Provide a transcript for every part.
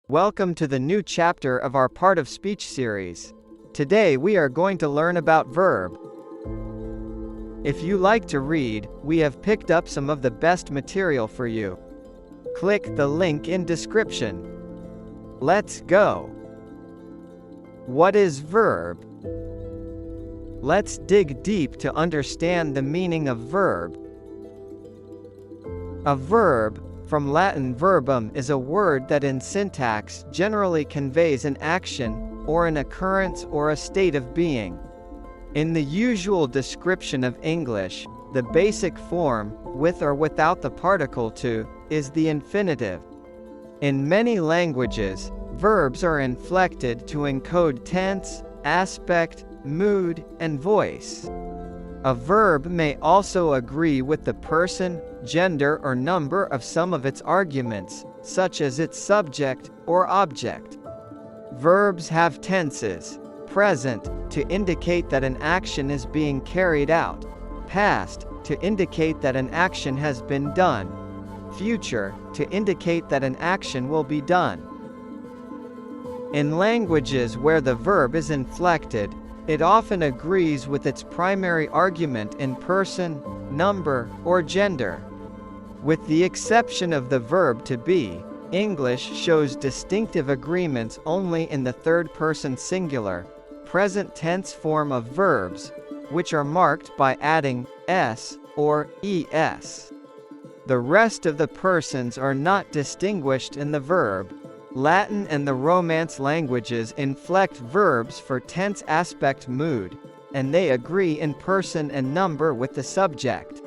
Welcome to the new chapter of our Part of Speech series. Today we are going to learn about verb. If you like to read, we have picked up some of the best material for you. Click the link in description. Let's go. What is verb? Let's dig deep to understand the meaning of verb. A verb, from Latin verbum, is a word that in syntax generally conveys an action, or an occurrence or a state of being. In the usual description of English, the basic form, with or without the particle to, is the infinitive. In many languages, verbs are inflected to encode tense, aspect, mood, and voice. A verb may also agree with the person, gender, or number of some of its arguments, such as its subject or object. Verbs have tenses: present, to indicate that an action is being carried out; past, to indicate that an action has been done; future, to indicate that an action will be done. In languages where the verb is inflected, it often agrees with its primary argument in person, number, or gender. With the exception of the verb to be, English shows distinctive agreements only in the third-person singular, present tense form of verbs, which are marked by adding s or es. The rest of the persons are not distinguished in the verb. Latin and the Romance languages inflect verbs for tense, aspect, mood, and they agree in person and number with the subject.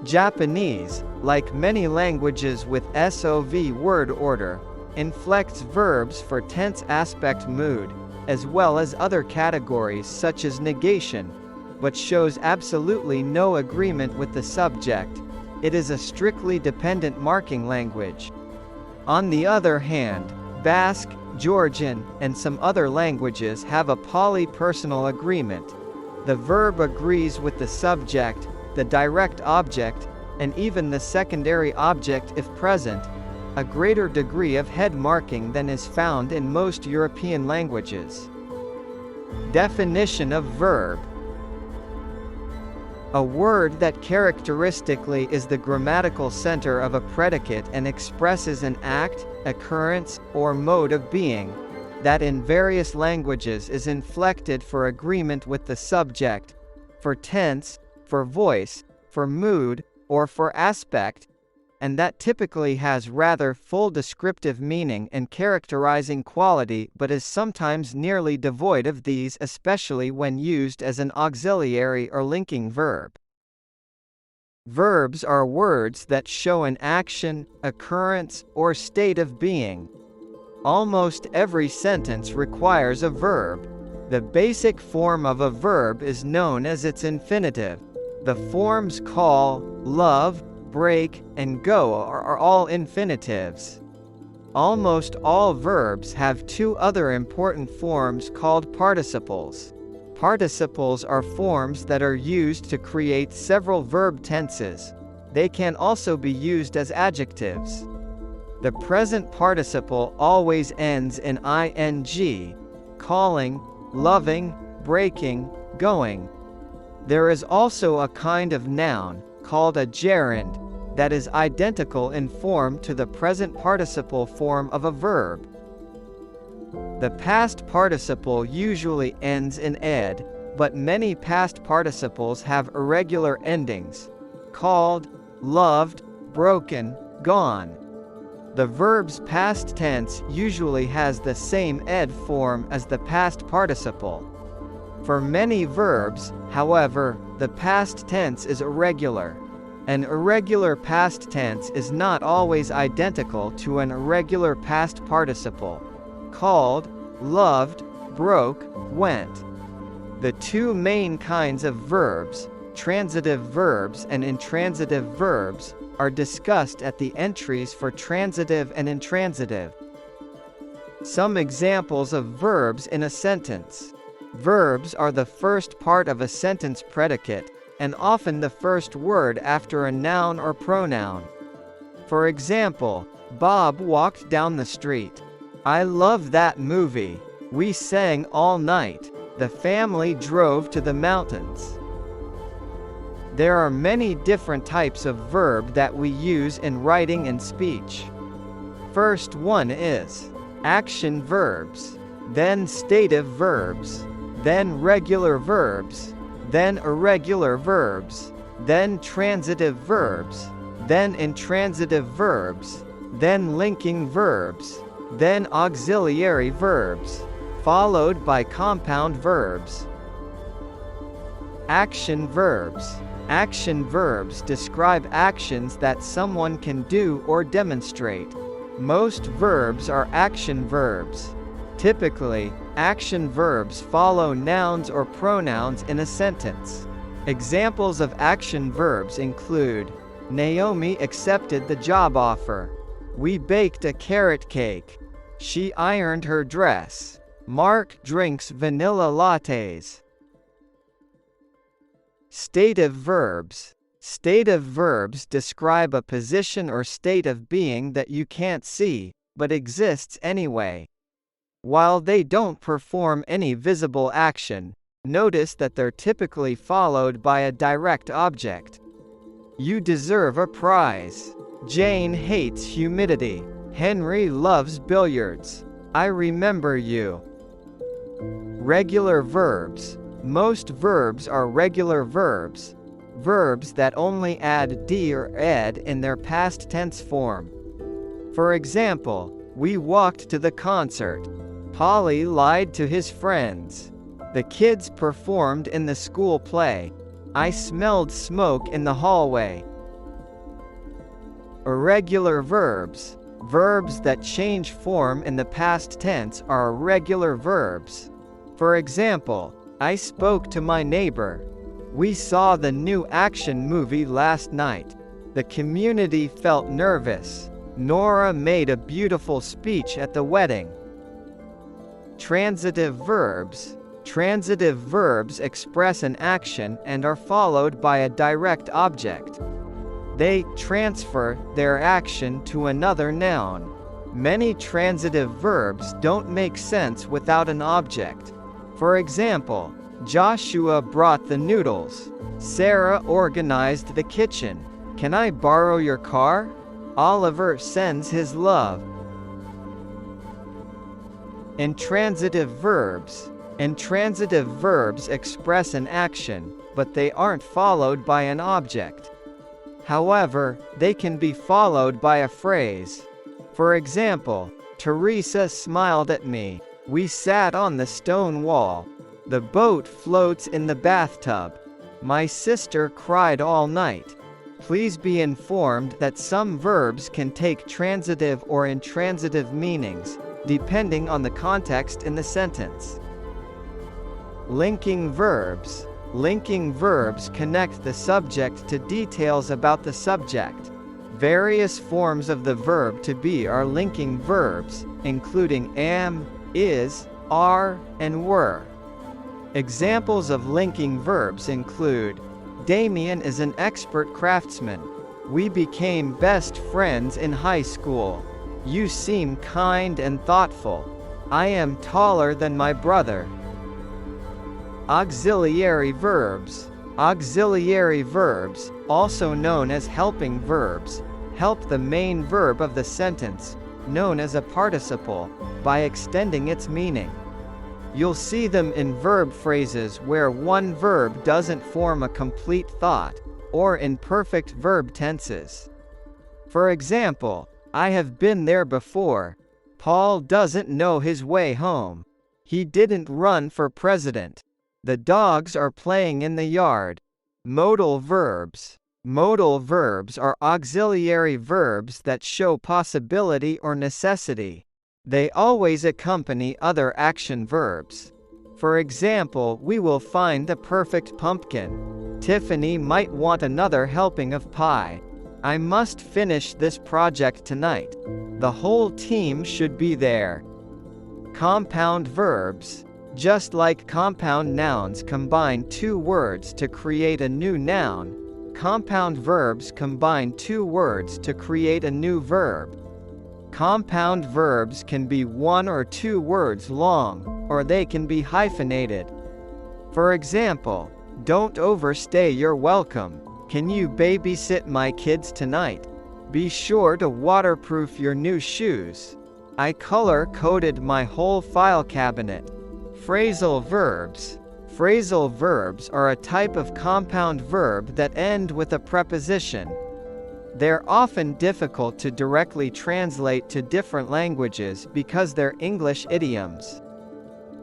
Japanese, like many languages with SOV word order, inflects verbs for tense, aspect, mood, as well as other categories such as negation, but shows absolutely no agreement with the subject. It is a strictly dependent marking language. On the other hand, Basque, Georgian, and some other languages have a polypersonal agreement. The verb agrees with the subject, the direct object, and even the secondary object if present, a greater degree of head marking than is found in most European languages. Definition of verb: a word that characteristically is the grammatical center of a predicate and expresses an act, occurrence, or mode of being, that in various languages is inflected for agreement with the subject, for tense, for voice, for mood, or for aspect, and that typically has rather full descriptive meaning and characterizing quality but is sometimes nearly devoid of these, especially when used as an auxiliary or linking verb. Verbs are words that show an action, occurrence, or state of being. Almost every sentence requires a verb. The basic form of a verb is known as its infinitive. The forms call, love, break, and go are all infinitives. Almost all verbs have two other important forms called participles. Participles are forms that are used to create several verb tenses. They can also be used as adjectives. The present participle always ends in ing, calling, loving, breaking, going. There is also a kind of noun, called a gerund, that is identical in form to the present participle form of a verb. The past participle usually ends in ed, but many past participles have irregular endings, called, loved, broken, gone. The verb's past tense usually has the same ed form as the past participle. For many verbs, however, the past tense is irregular. An irregular past tense is not always identical to an irregular past participle, called, loved, broke, went. The two main kinds of verbs, transitive verbs and intransitive verbs, are discussed at the entries for transitive and intransitive. Some examples of verbs in a sentence. Verbs are the first part of a sentence predicate, and often the first word after a noun or pronoun. For example, Bob walked down the street. I love that movie. We sang all night. The family drove to the mountains. There are many different types of verb that we use in writing and speech. First one is action verbs, then stative verbs, then regular verbs, then irregular verbs, then transitive verbs, then intransitive verbs, then linking verbs, then auxiliary verbs, followed by compound verbs. Action verbs. Action verbs describe actions that someone can do or demonstrate. Most verbs are action verbs. Typically, action verbs follow nouns or pronouns in a sentence. Examples of action verbs include: Naomi accepted the job offer. We baked a carrot cake. She ironed her dress. Mark drinks vanilla lattes. Stative verbs. Stative verbs describe a position or state of being that you can't see, but exists anyway. While they don't perform any visible action, notice that they're typically followed by a direct object. You deserve a prize. Jane hates humidity. Henry loves billiards. I remember you. Regular verbs. Most verbs are regular verbs, verbs that only add d or ed in their past tense form. For example, we walked to the concert. Polly lied to his friends. The kids performed in the school play. I smelled smoke in the hallway. Irregular verbs. Verbs that change form in the past tense are irregular verbs. For example, I spoke to my neighbor. We saw the new action movie last night. The community felt nervous. Nora made a beautiful speech at the wedding. Transitive verbs. Transitive verbs express an action and are followed by a direct object. They transfer their action to another noun. Many transitive verbs don't make sense without an object. For example, Joshua brought the noodles. Sarah organized the kitchen. Can I borrow your car? Oliver sends his love. Intransitive verbs. Intransitive verbs express an action, but they aren't followed by an object. However, they can be followed by a phrase. For example, Teresa smiled at me. We sat on the stone wall. The boat floats in the bathtub. My sister cried all night. Please be informed that some verbs can take transitive or intransitive meanings, depending on the context in the sentence. Linking verbs. Linking verbs connect the subject to details about the subject. Various forms of the verb to be are linking verbs, including am, is, are, and were. Examples of linking verbs include: Damien is an expert craftsman. We became best friends in high school. You seem kind and thoughtful. I am taller than my brother. Auxiliary verbs. Auxiliary verbs, also known as helping verbs, help the main verb of the sentence, known as a participle, by extending its meaning. You'll see them in verb phrases where one verb doesn't form a complete thought, or in perfect verb tenses. For example, I have been there before. Paul doesn't know his way home. He didn't run for president. The dogs are playing in the yard. Modal verbs. Modal verbs are auxiliary verbs that show possibility or necessity. They always accompany other action verbs. For example, we will find the perfect pumpkin. Tiffany might want another helping of pie. I must finish this project tonight. The whole team should be there. Compound verbs. Just like compound nouns combine two words to create a new noun, compound verbs combine two words to create a new verb. Compound verbs can be 1 or 2 words long, or they can be hyphenated. For example, don't overstay your welcome. Can you babysit my kids tonight? Be sure to waterproof your new shoes. I color-coded my whole file cabinet. Phrasal verbs. Phrasal verbs are a type of compound verb that end with a preposition. They're often difficult to directly translate to different languages because they're English idioms.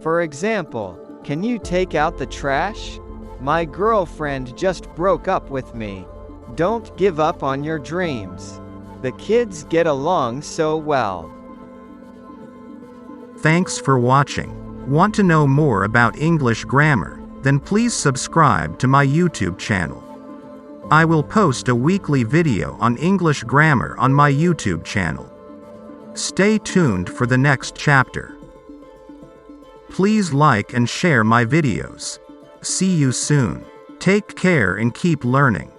For example, can you take out the trash? My girlfriend just broke up with me. Don't give up on your dreams. The kids get along so well. Thanks for watching. Want to know more about English grammar? Then please subscribe to my YouTube channel. I will post a weekly video on English grammar on my YouTube channel. Stay tuned for the next chapter. Please like and share my videos. See you soon. Take care and keep learning.